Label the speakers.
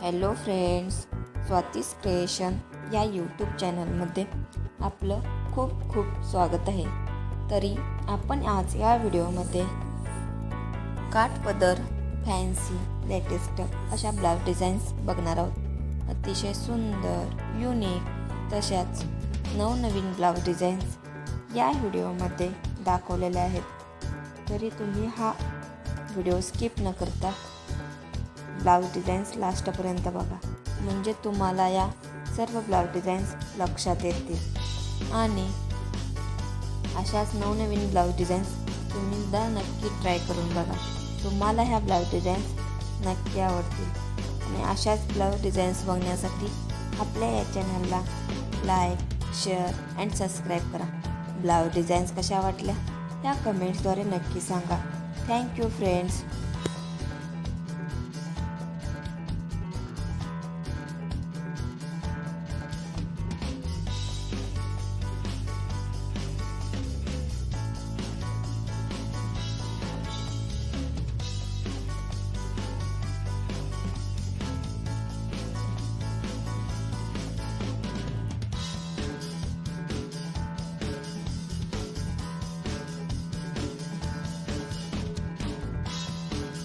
Speaker 1: Hello friends, Swati's creation या YouTube चॅनलमध्ये आपलं खूप खूप स्वागत आहे. तरी आपण आज या व्हिडिओमध्ये काठपदर फॅन्सी लेटेस्ट अशा ब्लाउज डिझाईन्स बघणार आहोत. अतिशय सुंदर, युनिक तशाच नवनवीन ब्लाउज डिझाईन्स या व्हिडिओमध्ये दाखवलेल्या आहेत. तरी तुम्ही हा व्हिडिओ स्किप न करता ब्लाउज डिझाईन्स लास्टपर्यंत बघा, म्हणजे तुम्हाला या सर्व ब्लाउज डिझाईन्स लक्षात येतील आणि अशाच नवनवीन ब्लाउज डिझाईन्स तुम्ही एकदा नक्की ट्राय करून बघा. तुम्हाला ह्या ब्लाउज डिझाईन्स नक्की आवडतील आणि अशाच ब्लाउज डिझाईन्स बघण्यासाठी आपल्या या चॅनलला लाईक, शेअर अँड सबस्क्राईब करा. ब्लाउज डिझाईन्स कशा वाटल्या या कमेंट्सद्वारे नक्की सांगा. Thank you friends.